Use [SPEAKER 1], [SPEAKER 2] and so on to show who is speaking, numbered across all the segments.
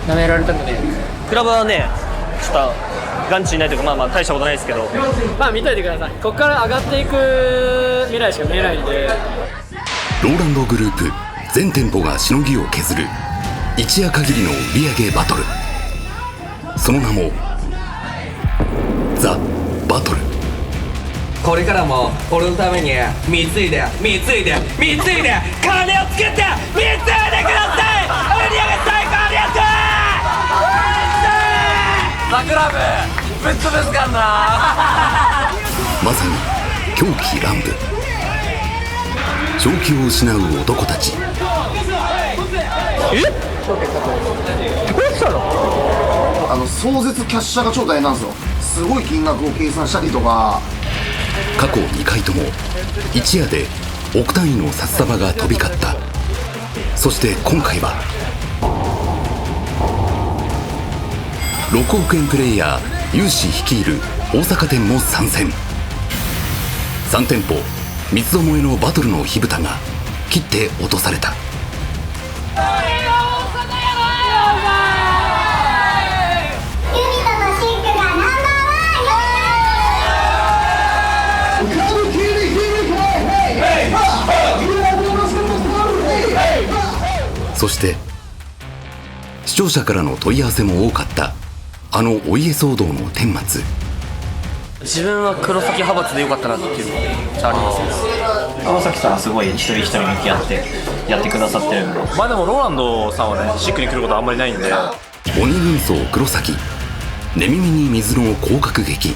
[SPEAKER 1] 舐められたくね
[SPEAKER 2] クラブはねちょっと眼中にないというか、まあ大したことないですけど、
[SPEAKER 1] まあ見といてください。ここから上がっていく未来しか見えないんで。
[SPEAKER 3] ローランドグループ全店舗がしのぎを削る一夜限りの売上バトル、その名もザ・バトル。
[SPEAKER 4] これからも俺のために貢いで金を作って貢いでください。売り上げ最高にやって桜部ぶっ潰すかんな。
[SPEAKER 3] まさに狂気乱舞、正気を失う男たち。
[SPEAKER 1] どうしたの？
[SPEAKER 5] 壮絶キャッシャーが超大変なんですよ。すごい金額を計算したりとか。
[SPEAKER 3] 過去2回とも一夜で億単位の札束が飛び交った。そして今回は6億円プレイヤー有志率いる大阪店も参戦。3店舗三つどもえのバトルの火蓋が切って落とされた。そして視聴者からの問い合わせも多かったあのお家騒動の顛末。
[SPEAKER 2] 自分は黒崎派閥でよかったなっていうのがありますね。
[SPEAKER 6] 黒崎さんはすごい一人一人向き合ってやってくださってるんで、まあでもローランドさんはねシックに来ることはあんまりないんで。
[SPEAKER 3] 鬼軍曹黒崎、寝耳に水の降格劇。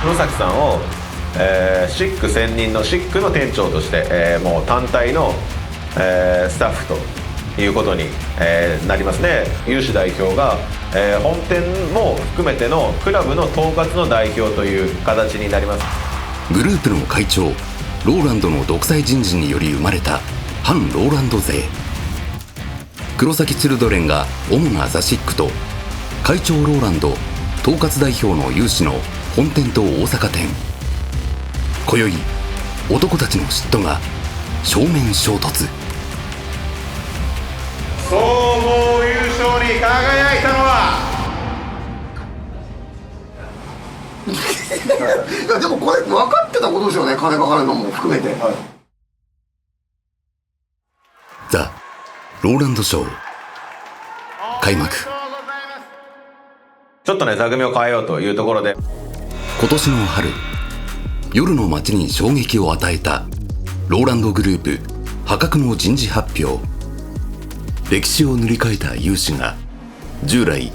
[SPEAKER 7] 黒崎さんを、シック専任のシックの店長として、もう単体の、スタッフということに、なりますね。有志代表が、本店も含めてのクラブの統括の代表という形になります。
[SPEAKER 3] グループの会長ローランドの独裁人事により生まれた反ローランド勢。黒崎チルドレンが主なザシックと会長ローランド統括代表の有志の本店と大阪店。今宵男たちの嫉妬が正面衝突。
[SPEAKER 7] 総合優勝に輝いたのはい
[SPEAKER 5] やでもこれ分かってたことですよね。金かかるのも含めて、
[SPEAKER 3] ザ・ローランドショー開幕。
[SPEAKER 7] ちょっとね座組を変えようというところで、
[SPEAKER 3] 今年の春、夜の街に衝撃を与えたローランドグループ破格の人事発表。歴史を塗り替えた有志が従来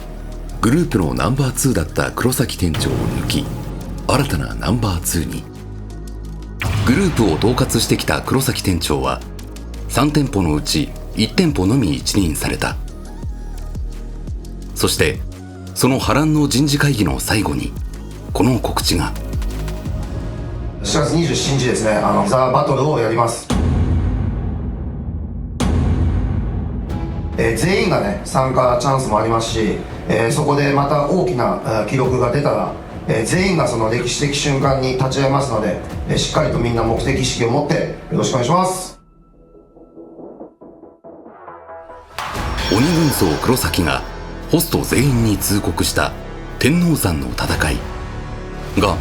[SPEAKER 3] グループのナンバー2だった黒崎店長を抜き、新たなナンバー2に。グループを統括してきた黒崎店長は3店舗のうち1店舗のみ一任された。そしてその波乱の人事会議の最後にこの告知が。
[SPEAKER 5] 4月27日ですね、ザ・バトルをやります。全員がね参加チャンスもありますし、そこでまた大きな記録が出たら、全員がその歴史的瞬間に立ち会いますので、しっかりとみんな目的意識を持ってよろしくお願いします。
[SPEAKER 3] 鬼軍曹黒崎がホスト全員に通告した天王山の戦いが、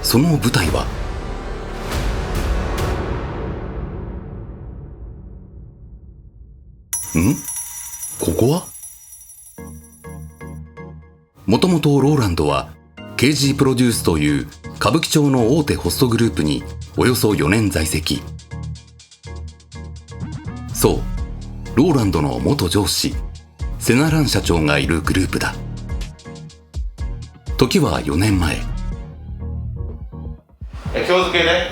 [SPEAKER 3] その舞台はここはもともとローランドは KG プロデュースという歌舞伎町の大手ホストグループにおよそ4年在籍。そう、ローランドの元上司セナラン社長がいるグループだ。時は4年前。
[SPEAKER 7] 今日付で、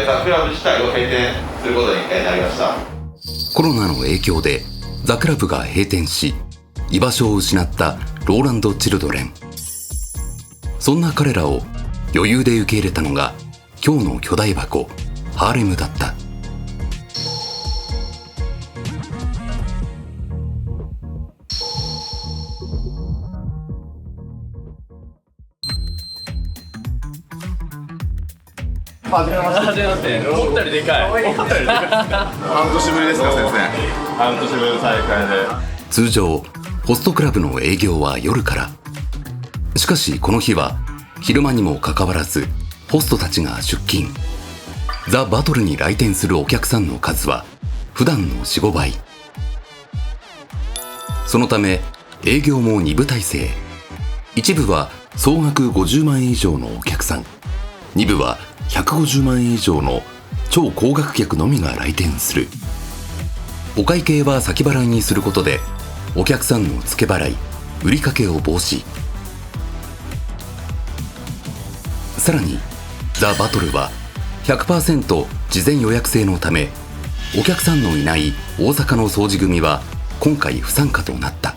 [SPEAKER 7] ザ・クラブ自体を閉店することになりました。
[SPEAKER 3] コロナの影響でザ・クラブが閉店し、居場所を失ったローランド・チルドレン。そんな彼らを余裕で受け入れたのが今日の巨大箱ハーレムだった。
[SPEAKER 6] はじめまして。思ったよりでかい。半年ぶりですか先生。半年ぶりの再会で。
[SPEAKER 3] 通常ホストクラブの営業は夜から。しかしこの日は昼間にもかかわらずホストたちが出勤。ザ・バトルに来店するお客さんの数は普段の 4,5 倍。そのため営業も2部体制。一部は総額50万円以上のお客さん、2部は150万円以上の超高額客のみが来店する。お会計は先払いにすることでお客さんの付け払い、売りかけを防止。さらにザ・バトルは 100% 事前予約制のため、お客さんのいない大阪の掃除組は今回不参加となった。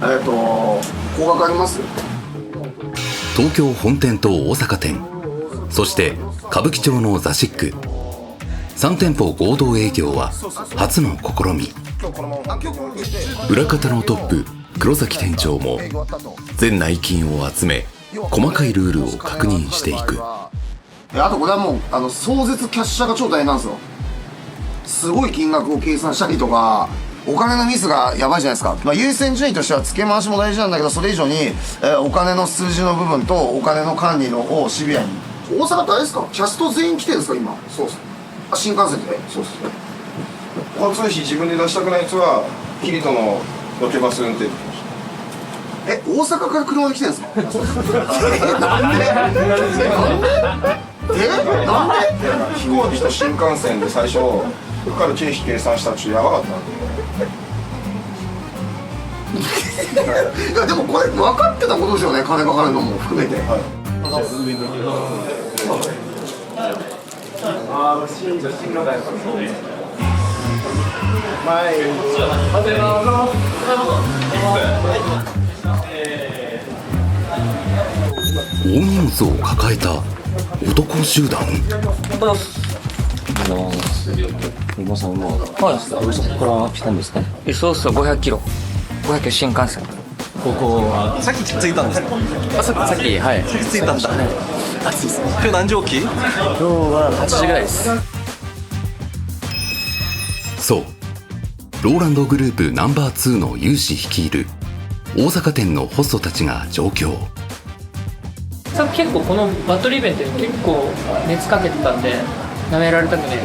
[SPEAKER 5] 高額あります？
[SPEAKER 3] 東京本店と大阪店、そして歌舞伎町のザ・シック、3店舗合同営業は初の試み。裏方のトップ黒崎店長も全内勤を集め、細かいルールを確認していく。
[SPEAKER 5] あとこれはもう壮絶キャッシャーが超大変なんですよ。すごい金額を計算したりとか、お金のミスがやばいじゃないですか。優先順位としては付け回しも大事なんだけど、それ以上に、お金の数字の部分とお金の管理のをシビアに。大阪ってあれですか、キャスト全員来てるんですか今？そうです。新幹線で？そうですね。
[SPEAKER 8] 交通費自分で出したくない人はキリトのロケバス運転。
[SPEAKER 5] 大阪から車で来てるんですか？なんで？なんで？
[SPEAKER 8] 飛行機と新幹線で最初かかる経費計算したらちょっとやばかったんで。
[SPEAKER 5] いやでもこれ分かってたことですよね、金かかるのも含めて。
[SPEAKER 3] 大荷物を抱えた男集団。
[SPEAKER 2] 今さんもはい、これは来たんですか？そうそう、500キロ新幹線。ここ
[SPEAKER 9] さっき着いたんですか？
[SPEAKER 2] さっき、はい、
[SPEAKER 9] 着いたんだ。暑いです。今日何時起き？
[SPEAKER 2] 今日は8時ぐらいです。
[SPEAKER 3] そう、ローランドグループナンバー2の有志率いる大阪店のホストたちが上京。
[SPEAKER 1] 結構このバトルイベントに結構熱かけてたんで、なめられたくねえ。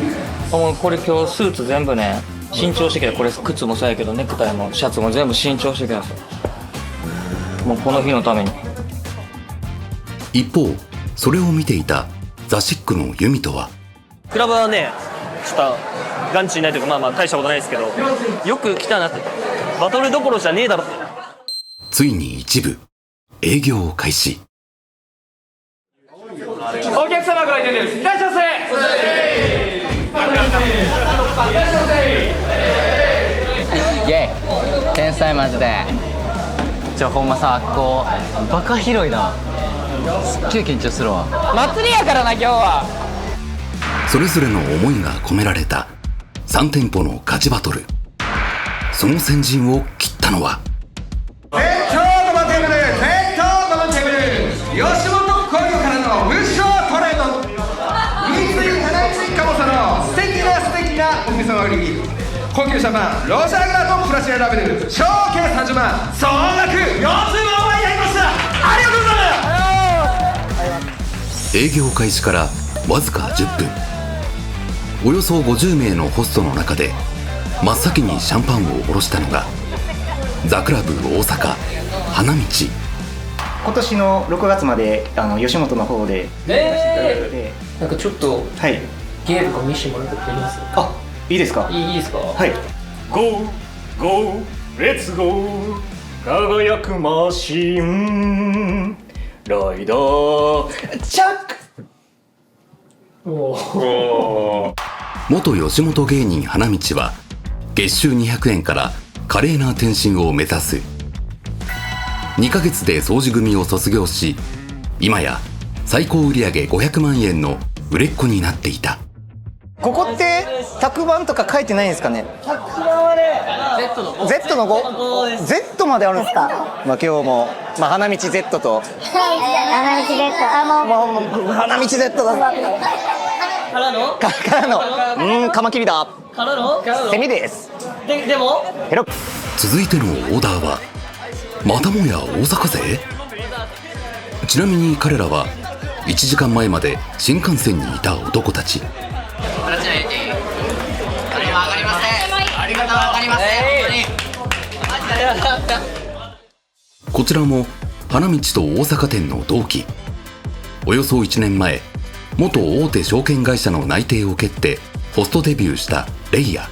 [SPEAKER 2] これ今日スーツ全部ね新調してきた。これ靴もそうやけどネクタイもシャツも全部新調してきたんですよ。もうこの日のために。
[SPEAKER 3] 一方それを見ていたザ・シックのユミトは、
[SPEAKER 2] クラブはねちょっと眼中にないというか、まあ大したことないですけど、よく来たなって。バトルどころじゃねえだろって。
[SPEAKER 3] ついに一部営業開始。
[SPEAKER 1] お客様ご来店です。いらっしゃいませ。
[SPEAKER 10] イエイ、天才マジで。ほんまさ、こうバカ広いな。すっげえ緊張するわ。
[SPEAKER 1] 祭りやからな今日は。
[SPEAKER 3] それぞれの思いが込められた3店舗のガチバトル。その先陣を切ったのは
[SPEAKER 11] 吉本工業からの無償トレード、三井花井かぼさの素敵なお店の売り、高級シャンパンロシャーグラとプラチナラベル小計30万、総額40万円やりました。ありがとうございます。
[SPEAKER 3] 営業開始からわずか10分、およそ50名のホストの中で真っ先にシャンパンを下ろしたのがザ・クラブ大阪花道。
[SPEAKER 12] 今年の6月まで吉本の方で
[SPEAKER 1] なんかちょっと
[SPEAKER 12] はい
[SPEAKER 1] ゲームとか見せてもらうことできます？
[SPEAKER 12] あ、いいですか？
[SPEAKER 1] いいですか？
[SPEAKER 12] はい。
[SPEAKER 13] ゴーゴーレッツゴー輝くマシンライダーチャック。
[SPEAKER 3] 元吉本芸人花道は月収200円から華麗な転身を目指す。2ヶ月で掃除組を卒業し、今や最高売上500万円の売れっ子になっていた。
[SPEAKER 12] ここって100番とか書いてないんですかね？100番はね Z の 5Z まであるんですか？まあ今日も花道 Z と
[SPEAKER 14] 花道 Z、
[SPEAKER 12] もう花道 Z だからのカマキリだ
[SPEAKER 1] からの
[SPEAKER 12] セミです。
[SPEAKER 1] でも
[SPEAKER 12] ヘロ
[SPEAKER 3] 続いてのオーダーはまたもや大阪勢。ちなみに彼らは1時間前まで新幹線にいた男たち。こちらも花道と大阪店の同期。およそ1年前、元大手証券会社の内定を蹴ってホストデビューしたレイヤ。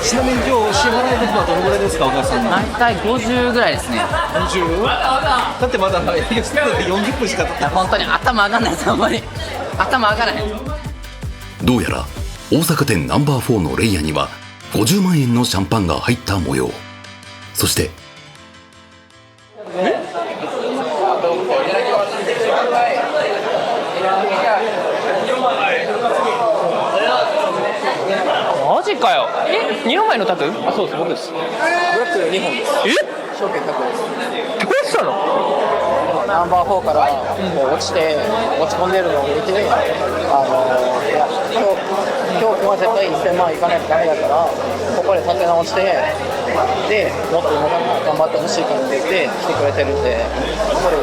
[SPEAKER 9] ちなみに今日支払いですはどのぐらいですか、お客さんの。
[SPEAKER 10] 大体50ぐらいですね。
[SPEAKER 9] 50？だってまだ営業してるので40分しか経ってない。
[SPEAKER 10] 本当に頭上がんないです。あんまり頭上がらない。
[SPEAKER 3] どうやら大阪店ナンバー4のレイヤには50万円のシャンパンが入った模様。そして
[SPEAKER 1] マジかよ。2本前のタク？あ、そうです、僕です。ブラック2本です。証券タクです。どうしたの？
[SPEAKER 15] ナンバー4からこう落ち込んでるのを見て、今日は絶対1000万いかないとダメだから、ここで立て直して、でもっと頑張ってほしいからって言って来てくれてるんで、これ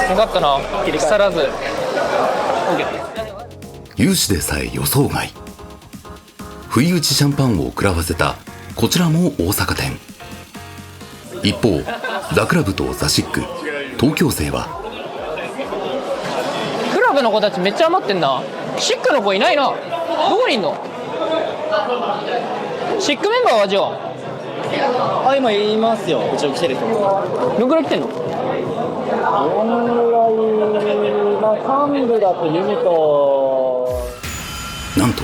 [SPEAKER 1] よかったな。腐らず。
[SPEAKER 3] 有志でさえ予想外。不意打ちシャンパンを食らわせたこちらも大阪店。一方、ザクラブとザシック、東京生は
[SPEAKER 1] クラブの子たちめっちゃ余ってんな。シックの子いないな。どこにいんの？シックメンバーはじゃあ。
[SPEAKER 9] あ、今いますよ。うちの来てる人。
[SPEAKER 1] どのぐらい来てんの？
[SPEAKER 15] 幹部だとユニと
[SPEAKER 3] なんと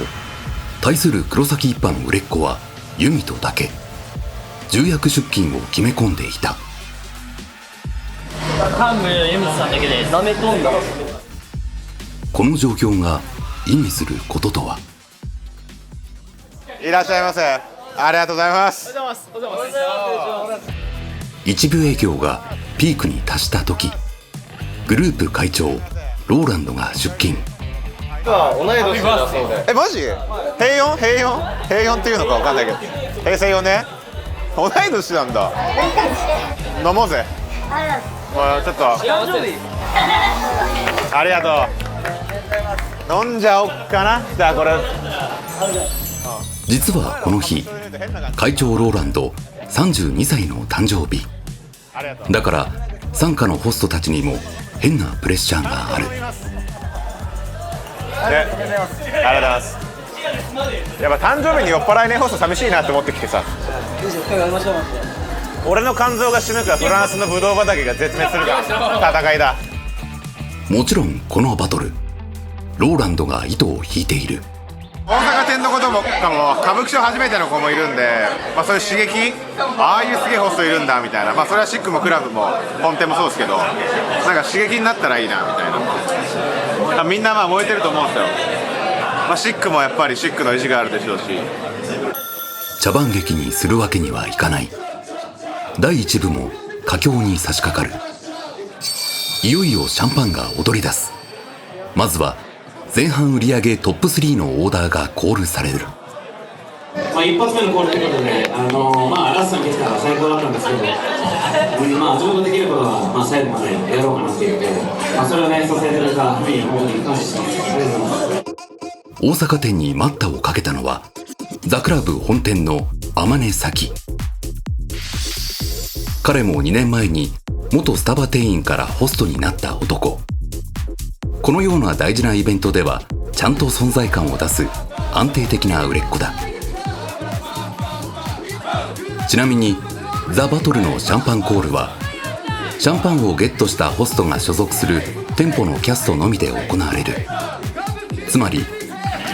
[SPEAKER 3] 対する黒崎一派の売れっ子はユミトだけ。重役出勤を決め込んでいた。
[SPEAKER 13] 幹部ユミトさんだけです。なめとんだ。
[SPEAKER 3] この状況が意味することとは。
[SPEAKER 16] いらっしゃいませ。ありがとうございます。
[SPEAKER 3] 一部営業がピークに達した時、グループ会長ローランドが出勤。
[SPEAKER 16] 同い年だそうで。マジ？平4っていうのかわかんないけど、平成4年？同い年なんだ。飲もうぜ。ちょっとありがとう。飲んじゃおっかな。じゃあこれ。
[SPEAKER 3] 実はこの日、会長ローランド32歳の誕生日だから、傘下のホストたちにも変なプレッシャーがある。
[SPEAKER 16] ありがとうございます。やっぱ誕生日に酔っ払いねホスト寂しいなって思ってきてさ。俺の肝臓が死ぬかフランスのブドウ畑が絶滅するか戦いだ。
[SPEAKER 3] もちろんこのバトル、ローランドが糸を引いている。
[SPEAKER 16] 大阪店の子とも歌舞伎町初めての子もいるんで、そういう刺激、ああいうすげえホストいるんだみたいな、それはシックもクラブも本店もそうですけど、なんか刺激になったらいいなみたいな。みんな燃えてると思うんですよ。シックもやっぱりシックの意地があるでしょうし。
[SPEAKER 3] 茶番劇にするわけにはいかない。第一部も佳境に差し掛かる。いよいよシャンパンが踊り出す。まずは前半売上トップ3のオーダーがコールされる。
[SPEAKER 17] 一発目のコールということで、ラストに来たら最高だったんですけど、自分ができることは、最後までやろうかなっていうので、それをね、させてくれたふうに本当に感謝してます。ありがとうございます。
[SPEAKER 3] 大阪店に待ったをかけたのはザクラブ本店の天音咲。彼も2年前に元スタバ店員からホストになった男。このような大事なイベントではちゃんと存在感を出す安定的な売れっ子だ。ちなみにザ・バトルのシャンパンコールはシャンパンをゲットしたホストが所属する店舗のキャストのみで行われる。つまり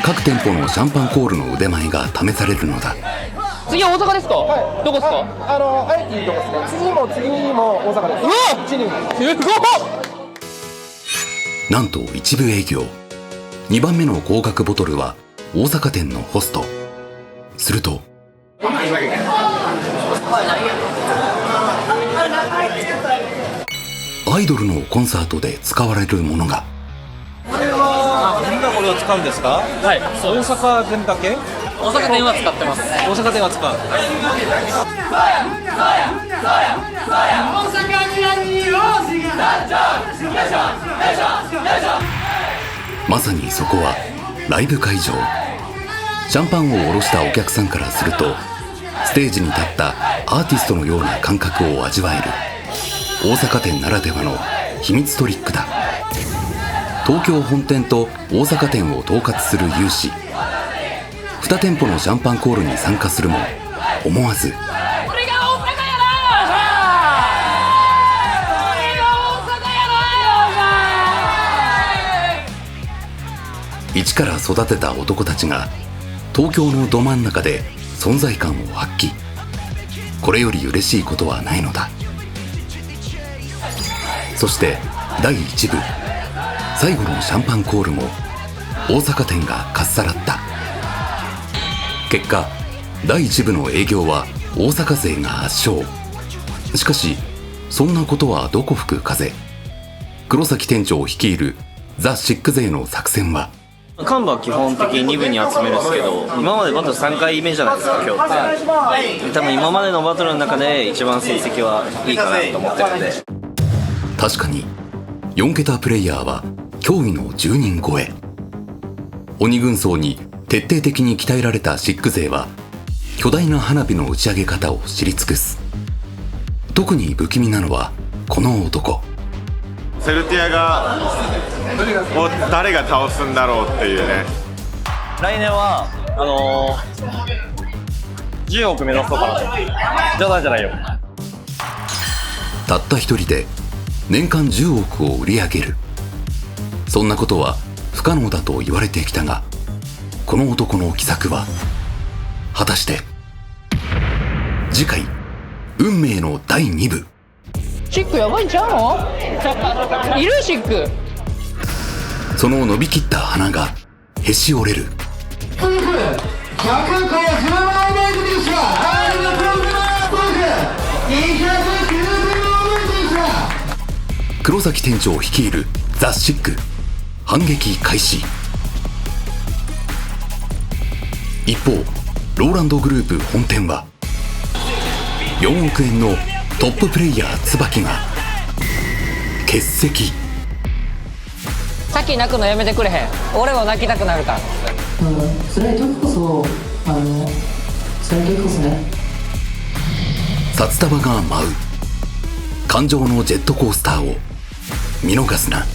[SPEAKER 3] 各店舗のシャンパンコールの腕前が試されるのだ。
[SPEAKER 1] 次は大阪ですか？
[SPEAKER 15] はい、
[SPEAKER 1] どこですか？
[SPEAKER 15] あえていいとこですね。次も大阪です。
[SPEAKER 1] うわっ、すごっ。
[SPEAKER 3] なんと一部営業2番目の合格ボトルは大阪店のホスト。するとアイドルのコンサートで使われるものが。
[SPEAKER 9] これはみんなこれを使うんですか？
[SPEAKER 13] はい、
[SPEAKER 9] 大阪店だけ？
[SPEAKER 10] 大阪電話使ってます。
[SPEAKER 9] 大阪電話使う。
[SPEAKER 3] まさにそこはライブ会場。シャンパンを下ろしたお客さんからすると、ステージに立ったアーティストのような感覚を味わえる大阪店ならではの秘密トリックだ。東京本店と大阪店を統括する有志、2店舗のシャンパンコールに参加するも思わず一から育てた男たちが東京のど真ん中で存在感を発揮。これより嬉しいことはないのだ。そして第1部最後のシャンパンコールも大阪店がかっさらった。結果第1部の営業は大阪勢が圧勝。しかしそんなことはどこ吹く風。黒崎店長率いるザ・シック勢の作戦は、
[SPEAKER 6] 幹部は基本的に2部に集めるんですけど、今までバトル3回目じゃないですか今日って。多分今までのバトルの中で一番成績はいいかなと思ってるんで。
[SPEAKER 3] 確かに4桁プレイヤーは驚異の10人超え。鬼軍曹に徹底的に鍛えられたシック勢は巨大な花火の打ち上げ方を知り尽くす。特に不気味なのはこの男。
[SPEAKER 16] セルティアがを誰が倒すんだろうっていうね。
[SPEAKER 6] 来年は10億目指そうかなと。冗談じゃないよ。
[SPEAKER 3] たった一人で年間10億を売り上げる。そんなことは不可能だと言われてきたが、この男の奇策は果たして。次回運命の第2部。
[SPEAKER 15] シックやばいんちゃうの？いるシック。
[SPEAKER 3] その伸びきった鼻がへし折れる。黒崎店長率いるザ・シック反撃開始。一方ローランドグループ本店は4億円のトッププレイヤー椿が欠席。
[SPEAKER 15] さっき泣くのやめてくれへん。俺も泣きたくなるから。
[SPEAKER 18] 辛い時こそ辛い時こそね。
[SPEAKER 3] 札束が舞う感情のジェットコースターを見逃すな。